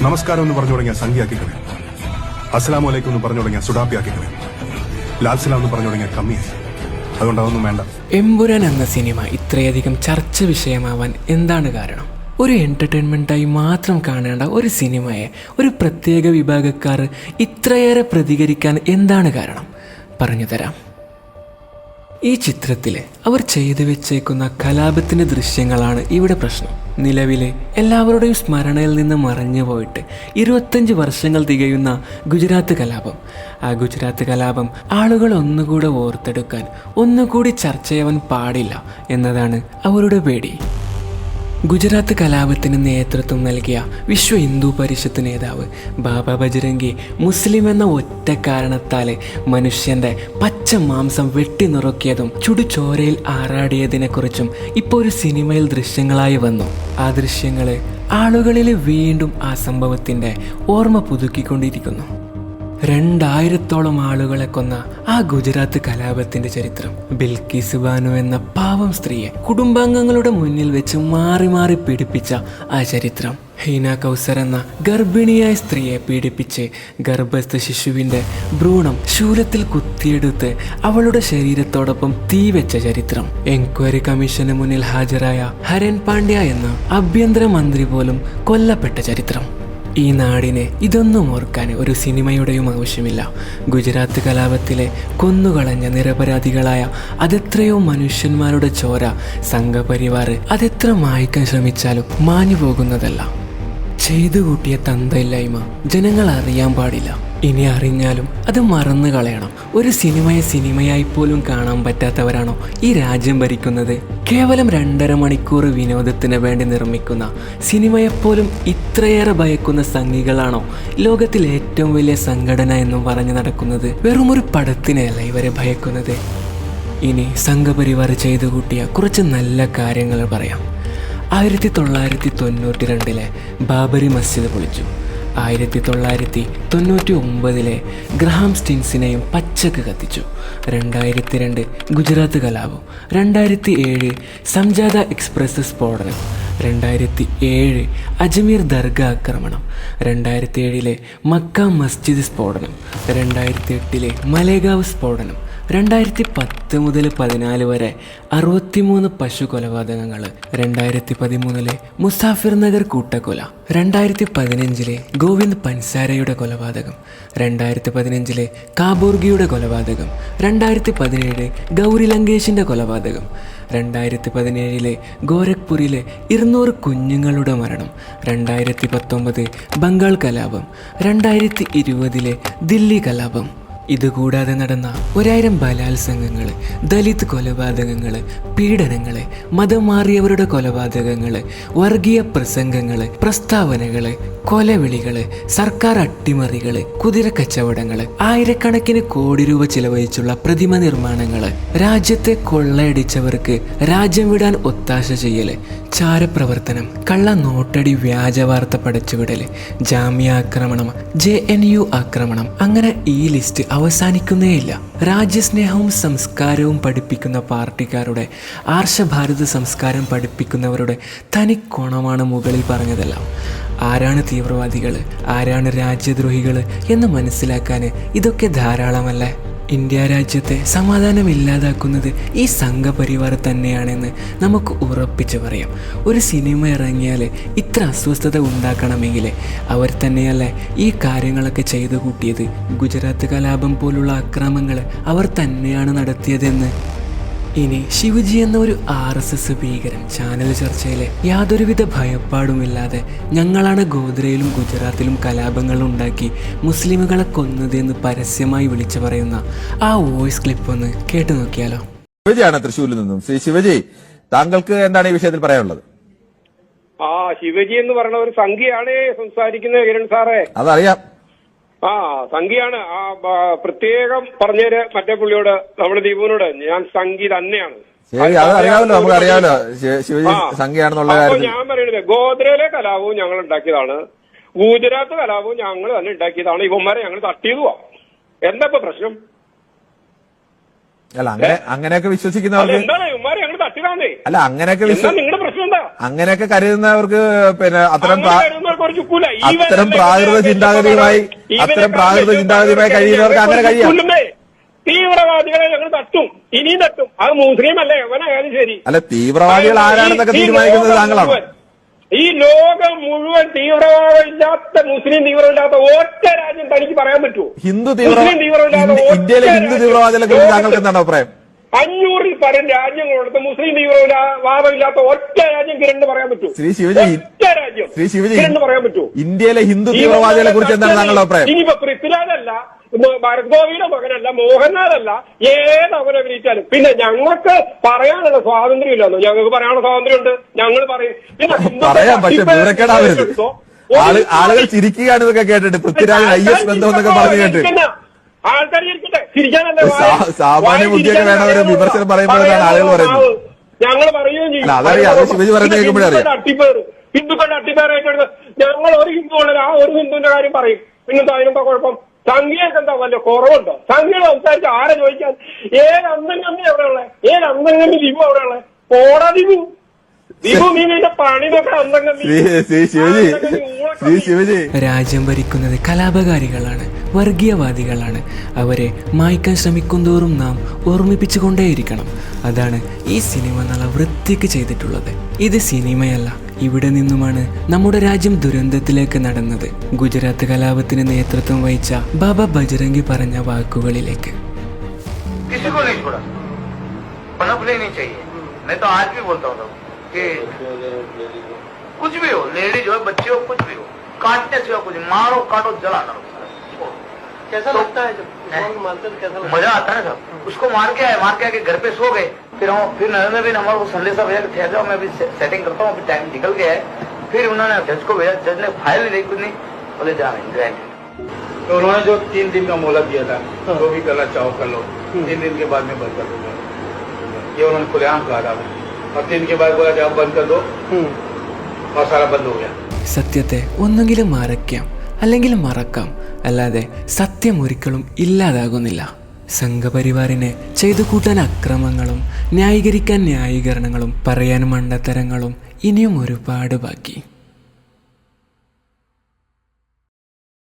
നമസ്കാരം എന്ന് പറഞ്ഞു തുടങ്ങിയ സംഖ്യയാക്കി കളയും. അസ്സലാമു അലൈക്കും എന്ന് പറഞ്ഞു തുടങ്ങിയ സുഡാപ്പിയാക്കി കളയും. ലാൽസലാം എന്ന് പറഞ്ഞു തുടങ്ങിയ കമ്മിയായി. അതുകൊണ്ട് അതൊന്നും വേണ്ട. എമ്പുരാൻ എന്ന സിനിമ ഇത്രയധികം ചർച്ച വിഷയമാവാൻ എന്താണ് കാരണം? ഒരു എന്റർടൈൻമെന്റായി മാത്രം കാണേണ്ട ഒരു സിനിമയെ ഒരു പ്രത്യേക വിഭാഗക്കാർ ഇത്രയേറെ പ്രതികരിക്കാൻ എന്താണ് കാരണം? പറഞ്ഞു തരാം. ഈ ചിത്രത്തിൽ അവർ ചെയ്തു വെച്ചേക്കുന്ന കലാപത്തിൻ്റെ ദൃശ്യങ്ങളാണ് ഇവിടെ പ്രശ്നം. നിലവിലെ എല്ലാവരുടെയും സ്മരണയിൽ നിന്ന് മറഞ്ഞു പോയിട്ട് 25 വർഷങ്ങൾ തികയുന്ന ഗുജറാത്ത് കലാപം. ആ ഗുജറാത്ത് കലാപം ആളുകൾ ഒന്നുകൂടെ ഓർത്തെടുക്കാൻ, ഒന്നുകൂടി ചർച്ച ചെയ്യാൻ പാടില്ല എന്നതാണ് അവരുടെ പേടി. ഗുജറാത്ത് കലാപത്തിന് നേതൃത്വം നൽകിയ വിശ്വ ഹിന്ദു പരിഷത്ത് നേതാവ് ബാബ ബജ്രംഗി മുസ്ലിം എന്ന ഒറ്റ കാരണത്താൽ മനുഷ്യൻ്റെ പച്ച മാംസം വെട്ടിനുറുക്കിയതും ചുടുചോരയിൽ ആറാടിയതിനെക്കുറിച്ചും ഇപ്പോൾ ഒരു സിനിമയിൽ ദൃശ്യങ്ങളായി വന്നു. ആ ദൃശ്യങ്ങൾ ആളുകളിൽ വീണ്ടും ആ സംഭവത്തിൻ്റെ ഓർമ്മ പുതുക്കിക്കൊണ്ടിരിക്കുന്നു. 2000-ഓളം ആളുകളെ കൊന്ന ആ ഗുജറാത്ത് കലാപത്തിന്റെ ചരിത്രം. ബിൽക്കിസ് ബാനു എന്ന പാവം സ്ത്രീയെ കുടുംബാംഗങ്ങളുടെ മുന്നിൽ വെച്ച് മാറി മാറി പീഡിപ്പിച്ച ആ ചരിത്രം. ഹീന കൗസർ എന്ന ഗർഭിണിയായ സ്ത്രീയെ പീഡിപ്പിച്ച് ഗർഭസ്ഥ ശിശുവിൻ്റെ ഭ്രൂണം ശൂലത്തിൽ കുത്തിയെടുത്ത് അവളുടെ ശരീരത്തോടൊപ്പം തീ വെച്ച ചരിത്രം. എൻക്വയറി കമ്മീഷന് മുന്നിൽ ഹാജരായ ഹരൻ പാണ്ഡ്യ എന്ന ആഭ്യന്തരമന്ത്രി പോലും കൊല്ലപ്പെട്ട ചരിത്രം. ഈ നാടിനെ ഇതൊന്നും ഓർക്കാൻ ഒരു സിനിമയുടെയും ആവശ്യമില്ല. ഗുജറാത്ത് കലാപത്തിലെ കൊന്നുകളഞ്ഞ നിരപരാധികളായ അതെത്രയോ മനുഷ്യന്മാരുടെ ചോര സംഘപരിവാർ അതെത്ര മായ്ക്കാൻ ശ്രമിച്ചാലും മാഞ്ഞു പോകുന്നതല്ല. ചെയ്തു കൂട്ടിയ തന്തയില്ലായ്മ ജനങ്ങൾ അറിയാൻ പാടില്ല. ഇനി അറിഞ്ഞാലും അത് മറന്നു കളയണം. ഒരു സിനിമയെ സിനിമയായി പോലും കാണാൻ പറ്റാത്തവരാണോ ഈ രാജ്യം ഭരിക്കുന്നത്? കേവലം 2.5 മണിക്കൂർ വിനോദത്തിന് വേണ്ടി നിർമ്മിക്കുന്ന സിനിമയെപ്പോലും ഇത്രയേറെ ഭയക്കുന്ന സംഘികളാണോ ലോകത്തിലെ ഏറ്റവും വലിയ സംഘടന എന്നും പറഞ്ഞു നടക്കുന്നത്? വെറും ഒരു പടത്തിനെയല്ല ഇവരെ ഭയക്കുന്നത്. ഇനി സംഘപരിവാർ ചെയ്തു കൂട്ടിയ കുറച്ച് നല്ല കാര്യങ്ങൾ പറയാം. 1992 ബാബരി മസ്ജിദ് പൊളിച്ചു. 1999 ഗ്രഹാം സ്റ്റിൻസിനെയും പച്ചക്ക് കത്തിച്ചു. 2002 ഗുജറാത്ത് കലാപം. 2007 സംജാത എക്സ്പ്രസ് സ്ഫോടനം. 2007 അജ്മീർ ദർഗ ആക്രമണം. 2007 മക്ക മസ്ജിദ് സ്ഫോടനം. 2008 മലേഗാവ് സ്ഫോടനം. 2010 മുതൽ 2014 വരെ 63 പശു കൊലപാതകങ്ങൾ. 2013 മുസാഫിർ നഗർ കൂട്ടക്കൊല. 2015 ഗോവിന്ദ് പൻസാരയുടെ കൊലപാതകം. 2015 കാബൂർഗിയുടെ കൊലപാതകം. 2017 ഗൗരി ലങ്കേഷിൻ്റെ കൊലപാതകം. 2017 ഗോരഖ്പൂരിലെ 200 കുഞ്ഞുങ്ങളുടെ മരണം. 2019 ബംഗാൾ കലാപം. 2020 ദില്ലി കലാപം. ഇതുകൂടാതെ നടന്ന 1000 ബലാത്സംഗങ്ങൾ, ദലിത് കൊലപാതകങ്ങൾ, പീഡനങ്ങൾ, മതം മാറിയവരുടെ കൊലപാതകങ്ങൾ, വർഗീയ പ്രസംഗങ്ങൾ, പ്രസ്താവനകൾ, കൊലവിളികൾ, സർക്കാർ അട്ടിമറികൾ, കുതിരക്കച്ചവടങ്ങൾ, ആയിരക്കണക്കിന് കോടി രൂപ ചിലവഴിച്ചുള്ള പ്രതിമ നിർമ്മാണങ്ങൾ, രാജ്യത്തെ കൊള്ളയടിച്ചവർക്ക് രാജ്യം വിടാൻ ഒത്താശ ചെയ്യൽ, ചാരപ്രവർത്തനം, കള്ള നോട്ടടി, വ്യാജ വാർത്ത പടച്ചുവിടൽ, ജാമ്യ ആക്രമണം, JNU ആക്രമണം, അങ്ങനെ ഈ ലിസ്റ്റ് അവസാനിക്കുന്നേയില്ല. രാജ്യസ്നേഹവും സംസ്കാരവും പഠിപ്പിക്കുന്ന പാർട്ടിക്കാരുടെ ആർഷഭാരത സംസ്കാരം പഠിപ്പിക്കുന്നവരുടെ തനിക്കോണമാണ് മുകളിൽ പറഞ്ഞതെല്ലാം. ആരാണ് തീവ്രവാദികൾ, ആരാണ് രാജ്യദ്രോഹികൾ എന്ന് മനസ്സിലാക്കാൻ ഇതൊക്കെ ധാരാളമല്ലേ? ഇന്ത്യ രാജ്യത്തെ സമാധാനം ഇല്ലാതാക്കുന്നത് ഈ സംഘപരിവാർ തന്നെയാണെന്ന് നമുക്ക് ഉറപ്പിച്ച് പറയാം. ഒരു സിനിമ ഇറങ്ങിയാൽ ഇത്ര അസ്വസ്ഥത ഉണ്ടാക്കണമെങ്കിൽ അവർ തന്നെയല്ലേ ഈ കാര്യങ്ങളൊക്കെ ചെയ്തു കൂട്ടിയത്? ഗുജറാത്ത് കലാപം പോലുള്ള അക്രമങ്ങൾ അവർ തന്നെയാണ് നടത്തിയതെന്ന്. ഇനി ശിവജി എന്ന ഒരു RSS ഭീകരൻ ചാനൽ ചർച്ചയിലെ യാതൊരുവിധ ഭയപ്പാടുമില്ലാതെ ഞങ്ങളാണ് ഗോദ്രയിലും ഗുജറാത്തിലും കലാപങ്ങൾ ഉണ്ടാക്കി മുസ്ലിമുകളെ കൊന്നതെന്ന് പരസ്യമായി വിളിച്ചു പറയുന്ന ആ വോയിസ് ക്ലിപ്പ് ഒന്ന് കേട്ടു നോക്കിയാലോ? ശിവജിയാണ് തൃശ്ശൂരിൽ നിന്നും. ശ്രീ ശിവജി, താങ്കൾക്ക് എന്താണ് ഈ വിഷയത്തിൽ പറയാനുള്ളത്? ശിവജി എന്ന് പറയുന്ന ഒരു സംഖ്യയാണ് സംസാരിക്കുന്നത് കിരൺ സാറേ. അതറിയാം. സംഖ്യയാണ്. പ്രത്യേകം പറഞ്ഞേര് മറ്റേ പുള്ളിയോട്, നമ്മുടെ ദീപുവിനോട്, ഞാൻ സംഖ്യ തന്നെയാണ്. അതറിയാമല്ലോ, നമുക്ക് അറിയാമല്ലോ ശിവജി സംഖ്യയാണെന്നുള്ള കാര്യം. ഞാൻ പറയുന്നത് ഗോദ്രയിലെ കലാപവും ഞങ്ങൾ ഉണ്ടാക്കിയതാണ്, ഗുജറാത്ത് കലാപവും ഞങ്ങൾ തന്നെ ഉണ്ടാക്കിയതാണ്. ഇവന്മാരെ ഞങ്ങൾ തട്ടിയതുവാ. എന്താ ഇപ്പൊ പ്രശ്നം? അല്ല അങ്ങനെയൊക്കെ വിശ്വസിക്കുന്നവർക്ക് എന്താണ് ഇവന്മാരെ ഞങ്ങൾ തട്ടിയതാണേ? അല്ല അങ്ങനെയൊക്കെ നിങ്ങളുടെ പ്രശ്നം എന്താ? അങ്ങനെയൊക്കെ കരുതുന്നവർക്ക് പിന്നെ അത്തരം അവർ ചുക്കൂല. അത്തരം പ്രാകൃത ചിന്താഗതിയുമായി കഴിയുന്നവർക്ക് അങ്ങനെ കഴിയാം. തീവ്രവാദികളെ ഞങ്ങൾ തട്ടും, ഇനിയും തട്ടും. അത് മുസ്ലിം അല്ലേ എവനായാലും ശരി. അല്ല, തീവ്രവാദികൾ ആരാണെന്നൊക്കെ തീരുമാനിക്കുന്നത് താങ്കളാണ്. ഈ ലോകം മുഴുവൻ തീവ്രവാദമില്ലാത്ത, മുസ്ലിം തീവ്രമില്ലാത്ത ഒറ്റ രാജ്യം തനിക്ക് പറയാൻ പറ്റുമോ? ഹിന്ദു ഇന്ത്യയിലെ ഹിന്ദു തീവ്രവാദികളെ കുറിച്ച് താങ്കൾക്ക് എന്താണ് അഭിപ്രായം? 500-ൽ പരം രാജ്യങ്ങളോടത്ത് മുസ്ലിം തീവ്രവാദമില്ലാത്ത ഒറ്റ രാജ്യം കിരണ് പറയാൻ പറ്റുമോ? ശ്രീ ശിവജി, കിരണ് പറയാൻ പറ്റുമോ? ഇന്ത്യയിലെ ഹിന്ദു തീവ്രവാദികളെ കുറിച്ച് എന്താണ് താങ്കളുടെ അഭിപ്രായം? ഇനിയിപ്പോ പൃഥ്വിരാജല്ല, ഭരത് ഗോപിയുടെ മകനല്ല, മോഹൻലാലല്ല, ഏതവനെ അഭിനയിച്ചാലും പിന്നെ ഞങ്ങൾക്ക് പറയാനുള്ള സ്വാതന്ത്ര്യം ഇല്ലെന്നോ? ഞങ്ങൾക്ക് പറയാനുള്ള സ്വാതന്ത്ര്യമുണ്ട്, ഞങ്ങൾ പറയും. പിന്നെ പറയാം, പക്ഷെ വിവരക്കേടാവരുത്. ആളുകൾ ചിരിക്കുകയാണ് ഇതൊക്കെ കേട്ടിട്ട്. പൃഥ്വിരാജ് IS ബന്ധം എന്നൊക്കെ പറഞ്ഞു കേട്ട് ആൾക്കാർ ചിരിക്കട്ടെ, ചിരിക്കാനല്ലേ. സാമാന്യ ബുദ്ധിയൊക്കെ വേണവരെ വിമർശനം പറയുമ്പോഴാണ് ആളുകൾ പറയുന്നത്. ഞങ്ങൾ പറയുകയും ചെയ്യും. അതറിയാം, അത് ശിവജി പറയുന്നത് കേൾക്കുമ്പോഴറിയാം. ഹിന്ദുക്കളുടെ അട്ടിപ്പേറായിട്ട് ഞങ്ങൾ ഒരു ഹിന്ദു ഉള്ളത്, ആ ഒരു ഹിന്ദുവിന്റെ കാര്യം പറയും. പിന്നെന്താ അതിനെന്താ കുഴപ്പം? സംഖ്യയൊക്കെ എന്താ വല്ല കുറവുണ്ടോ? സംഖ്യകൾ സംസാരിച്ച് ആരെ ചോദിക്കാൻ? ഏത് അന്തംഗമ്മി എവിടെ ഉള്ളത്? ഏത് അന്തംഗമ്മി ദിബു എവിടെ ഉള്ളത്? പോടാ ദിബു, ദിബു നീ നിന്റെ പണി നോക്കാൻ അന്തംഗമ്മി. രാജ്യം ഭരിക്കുന്നത് കലാപകാരികളാണ്, വർഗീയവാദികളാണ്. അവരെ മായ്ക്കാൻ ശ്രമിക്കുന്തോറും നാം ഓർമ്മിപ്പിച്ചുകൊണ്ടേയിരിക്കണം. അതാണ് ഈ സിനിമ നല്ല വൃത്തിക്ക് ചെയ്തിട്ടുള്ളത്. ഇത് സിനിമയല്ല, ഇവിടെ നിന്നുമാണ് നമ്മുടെ രാജ്യം ദുരന്തത്തിലേക്ക് നടന്നത്. ഗുജറാത്ത് കലാപത്തിന് നേതൃത്വം വഹിച്ച ബാബ ബജരംഗി പറഞ്ഞ വാക്കുകളിലേക്ക്. कुछ भी हो, लेडीज हो, बच्चे हो, कुछ भी हो, काटने से कुछ मारो, काटो, जलाना। कैसा लगता है जब मजा आता है? सब उसको मार के आके घर पे सो गए। फिर नरेंद्र भी हमारे को संदेशा भेजा कि ठहर जाओ, मैं अभी सेटिंग करता हूँ, अभी टाइम निकल गया है। फिर उन्होंने जज को भेजा, जज ने फाइल नहीं कुछ नहीं, बोले जा रहे ग्रैंड। तो उन्होंने जो 3 दिन का मोहलत दिया था, जो भी करना चाहो कर लो, 3 दिन के बाद में बंद कर दूंगा, ये उन्होंने खुलेआम कहा था। और 3 दिन के बाद बोला कि आप बंद कर दो, और सारा बंद हो गया. സത്യത്തെ ഒന്നുകിലും മറയ്ക്കാം അല്ലെങ്കിൽ മറക്കാം, അല്ലാതെ സത്യം ഒരിക്കലും ഇല്ലാതാകുന്നില്ല. സംഘപരിവാറിനെ ചെയ്തു കൂട്ടാൻ അക്രമങ്ങളും ന്യായീകരിക്കാൻ ന്യായീകരണങ്ങളും പറയാൻ മണ്ടത്തരങ്ങളും ഇനിയും ഒരുപാട് ബാക്കി.